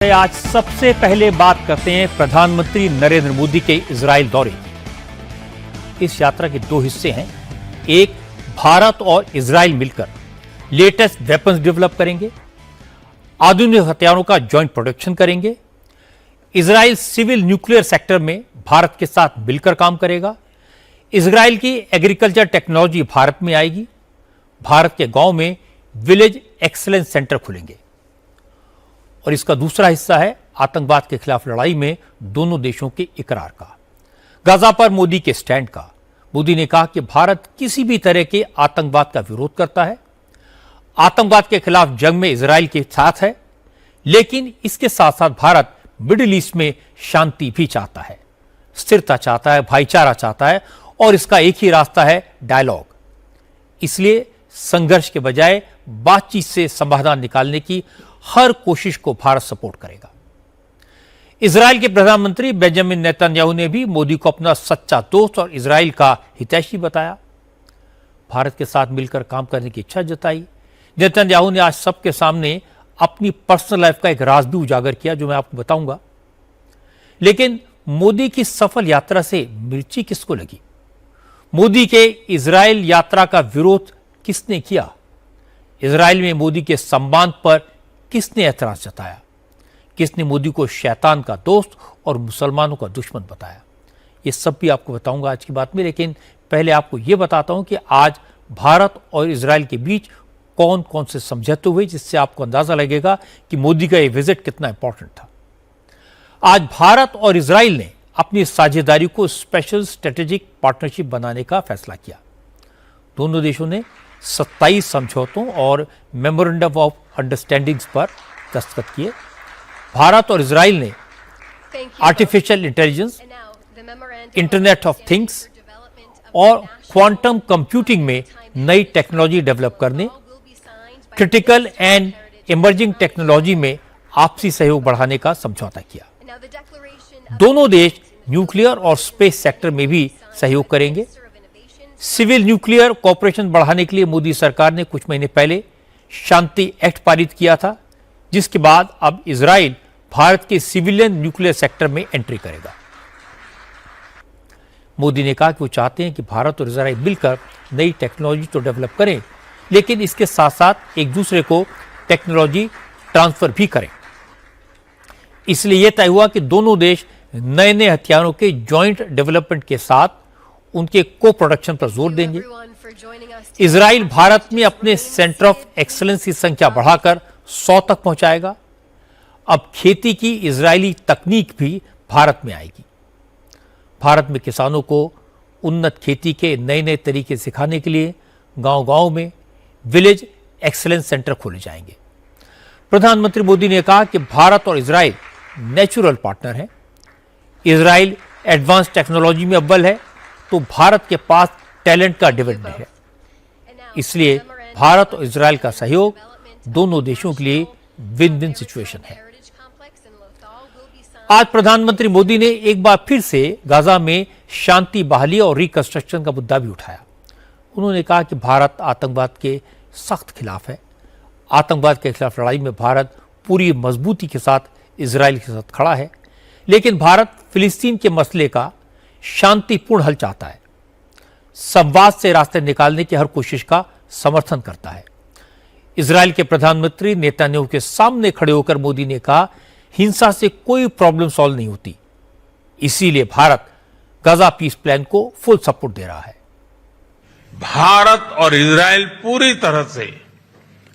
आज सबसे पहले बात करते हैं प्रधानमंत्री नरेंद्र मोदी के इजराइल दौरे की। इस यात्रा के दो हिस्से हैं। एक, भारत और इजराइल मिलकर लेटेस्ट वेपन्स डेवलप करेंगे, आधुनिक हथियारों का जॉइंट प्रोडक्शन करेंगे। इजराइल सिविल न्यूक्लियर सेक्टर में भारत के साथ मिलकर काम करेगा। इजराइल की एग्रीकल्चर टेक्नोलॉजी भारत में आएगी। भारत के गांव में विलेज एक्सीलेंस सेंटर खुलेंगे। और इसका दूसरा हिस्सा है आतंकवाद के खिलाफ लड़ाई में दोनों देशों के इकरार का, गाजा पर मोदी के स्टैंड का। मोदी ने कहा कि भारत किसी भी तरह के आतंकवाद का विरोध करता है, आतंकवाद के खिलाफ जंग में इजराइल के साथ है, लेकिन इसके साथ साथ भारत मिडिल ईस्ट में शांति भी चाहता है, स्थिरता चाहता है, भाईचारा चाहता है, और इसका एक ही रास्ता है, डायलॉग। इसलिए संघर्ष के बजाय बातचीत से समाधान निकालने की हर कोशिश को भारत सपोर्ट करेगा। इजराइल के प्रधानमंत्री बेंजामिन नेतन्याहू ने भी मोदी को अपना सच्चा दोस्त और इजराइल का हितैषी बताया। भारत के साथ मिलकर काम करने की इच्छा जताई। नेतन्याहू ने आज सबके सामने अपनी पर्सनल लाइफ का एक राज भी उजागर किया, जो मैं आपको बताऊंगा। लेकिन मोदी की सफल यात्रा से मिर्ची किसको लगी? मोदी के इजराइल यात्रा का विरोध किसने किया? इजराइल में मोदी के सम्मान पर किसने ऐतराज जताया? किसने मोदी को शैतान का दोस्त और मुसलमानों का दुश्मन बताया? ये सब भी आपको बताऊंगा आज की बात में। लेकिन पहले आपको यह बताता हूं कि आज भारत और इजराइल के बीच कौन कौन से समझौते हुए, जिससे आपको अंदाजा लगेगा कि मोदी का यह विजिट कितना इंपॉर्टेंट था। आज भारत और इजराइल ने अपनी साझेदारी को स्पेशल स्ट्रेटेजिक पार्टनरशिप बनाने का फैसला किया। दोनों देशों ने 27 समझौतों और मेमोरेंडम ऑफ अंडरस्टैंडिंग्स पर दस्तखत किए। भारत और इजराइल ने artificial intelligence, internet of things और क्वांटम कंप्यूटिंग में नई टेक्नोलॉजी डेवलप करने, क्रिटिकल एंड इमर्जिंग टेक्नोलॉजी में आपसी सहयोग बढ़ाने का समझौता किया। दोनों देश न्यूक्लियर और स्पेस सेक्टर में भी सहयोग करेंगे। सिविल न्यूक्लियर कॉपरेशन बढ़ाने के लिए मोदी सरकार ने कुछ महीने पहले शांति एक्ट पारित किया था, जिसके बाद अब इजराइल भारत के सिविलियन न्यूक्लियर सेक्टर में एंट्री करेगा। मोदी ने कहा कि वो चाहते हैं कि भारत और इजराइल मिलकर नई टेक्नोलॉजी तो डेवलप करें, लेकिन इसके साथ साथ एक दूसरे को टेक्नोलॉजी ट्रांसफर भी करें। इसलिए यह तय हुआ कि दोनों देश नए नए हथियारों के जॉइंट डेवलपमेंट के साथ उनके को प्रोडक्शन पर जोर देंगे। इजराइल भारत में अपने सेंटर ऑफ एक्सीलेंस की संख्या बढ़ाकर 100 तक पहुंचाएगा। अब खेती की इजरायली तकनीक भी भारत में आएगी। भारत में किसानों को उन्नत खेती के नए नए तरीके सिखाने के लिए गांव-गांव में विलेज एक्सीलेंस सेंटर खोले जाएंगे। प्रधानमंत्री मोदी ने कहा कि भारत और इजराइल नेचुरल पार्टनर हैं। इजराइल एडवांस टेक्नोलॉजी में अव्वल है, तो भारत के पास टैलेंट का डिविडेंड है। इसलिए भारत और इजराइल का सहयोग दोनों देशों के लिए विन विन सिचुएशन है। आज प्रधानमंत्री मोदी ने एक बार फिर से गाजा में शांति बहाली और रिकंस्ट्रक्शन का मुद्दा भी उठाया। उन्होंने कहा कि भारत आतंकवाद के सख्त खिलाफ है। आतंकवाद के खिलाफ लड़ाई में भारत पूरी मजबूती के साथ इजराइल के साथ खड़ा है, लेकिन भारत फिलिस्तीन के मसले का शांतिपूर्ण हल चाहता है। संवाद से रास्ते निकालने की हर कोशिश का समर्थन करता है। इजराइल के प्रधानमंत्री नेतन्याहू के सामने खड़े होकर मोदी ने कहा, हिंसा से कोई प्रॉब्लम सॉल्व नहीं होती, इसीलिए भारत गाजा पीस प्लान को फुल सपोर्ट दे रहा है। भारत और इजराइल पूरी तरह से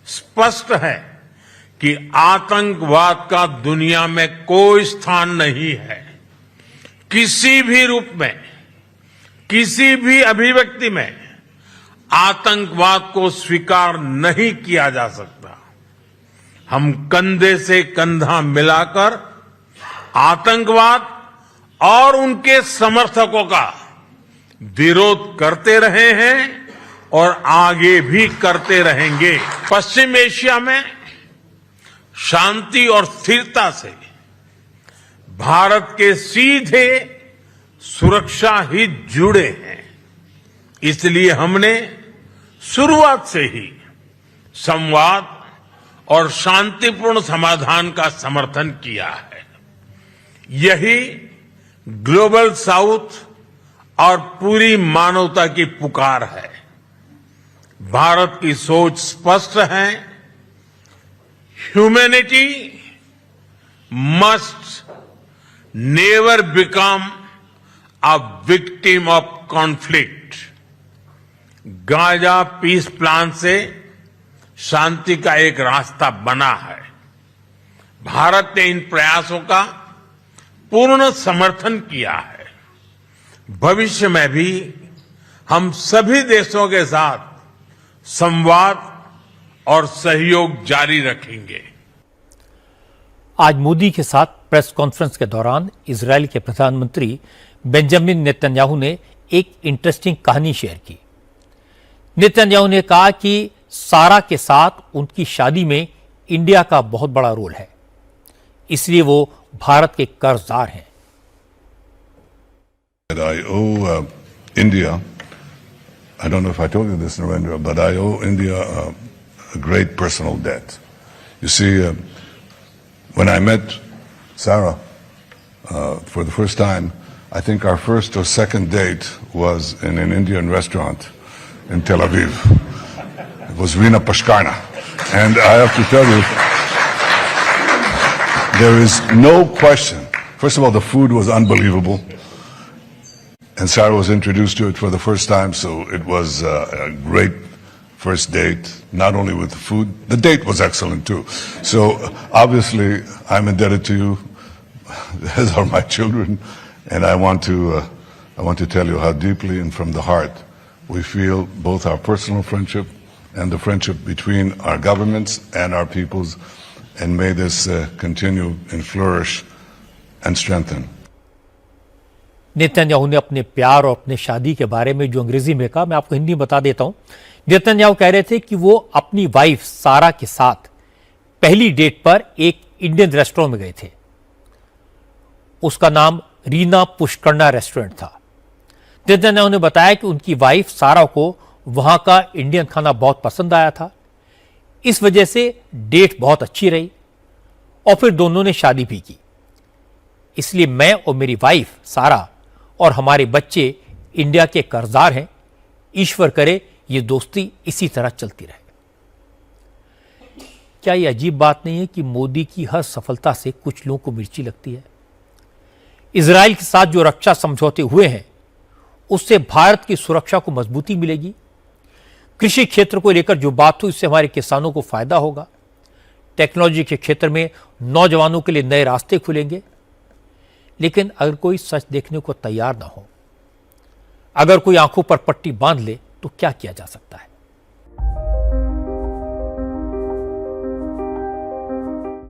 स्पष्ट है कि आतंकवाद का दुनिया में कोई स्थान नहीं है। किसी भी रूप में, किसी भी अभिव्यक्ति में आतंकवाद को स्वीकार नहीं किया जा सकता। हम कंधे से कंधा मिलाकर आतंकवाद और उनके समर्थकों का विरोध करते रहे हैं और आगे भी करते रहेंगे। पश्चिम एशिया में शांति और स्थिरता से भारत के सीधे सुरक्षा ही जुड़े हैं। इसलिए हमने शुरुआत से ही संवाद और शांतिपूर्ण समाधान का समर्थन किया है। यही ग्लोबल साउथ और पूरी मानवता की पुकार है। भारत की सोच स्पष्ट है। Humanity must never become a victim of conflict. Gaza peace plan से शांति का एक रास्ता बना है। भारत ने इन प्रयासों का पूर्ण समर्थन किया है। भविष्य में भी हम सभी देशों के साथ संवाद और सहयोग जारी रखेंगे। आज मोदी के साथ प्रेस कॉन्फ्रेंस के दौरान इजरायल के प्रधानमंत्री बेंजामिन नेतन्याहू ने एक इंटरेस्टिंग कहानी शेयर की। नेतन्याहू ने कहा कि सारा के साथ उनकी शादी में इंडिया का बहुत बड़ा रोल है, इसलिए वो भारत के कर्जदार हैं। I owe India, I don't know if I told you this, Narendra, but I owe India a great personal debt. You see, when I met Sarah for the first time, I think our first or second date was in an Indian restaurant in Tel Aviv. It was Rina Pashkarna. And I have to tell you, there is no question. First of all, the food was unbelievable. And Sarah was introduced to it for the first time, so it was a great first date, not only with the food, the date was excellent too. So obviously, I'm indebted to you, as are my children, and I want to tell you how deeply and from the heart we feel both our personal friendship and the friendship between our governments and our peoples, and may this continue and flourish and strengthen. Netanyahu ने अपने प्यार और अपने शादी के बारे में जो अंग्रेजी में कहा, मैं आपको हिंदी में बता देता हूं। नेतन्याहू कह रहे थे कि वो अपनी वाइफ सारा के साथ पहली डेट पर एक इंडियन रेस्टोरेंट में गए थे। उसका नाम रीना पुष्करना रेस्टोरेंट था। नेतन्याहू ने बताया कि उनकी वाइफ सारा को वहां का इंडियन खाना बहुत पसंद आया था, इस वजह से डेट बहुत अच्छी रही और फिर दोनों ने शादी भी की। इसलिए मैं और मेरी वाइफ सारा और हमारे बच्चे इंडिया के कर्जदार हैं। ईश्वर करे ये दोस्ती इसी तरह चलती रहे। क्या यह अजीब बात नहीं है कि मोदी की हर सफलता से कुछ लोगों को मिर्ची लगती है? इजराइल के साथ जो रक्षा समझौते हुए हैं, उससे भारत की सुरक्षा को मजबूती मिलेगी। कृषि क्षेत्र को लेकर जो बात हुई, इससे हमारे किसानों को फायदा होगा। टेक्नोलॉजी के क्षेत्र में नौजवानों के लिए नए रास्ते खुलेंगे। लेकिन अगर कोई सच देखने को तैयार ना हो, अगर कोई आंखों पर पट्टी बांध ले, तो क्या किया जा सकता है?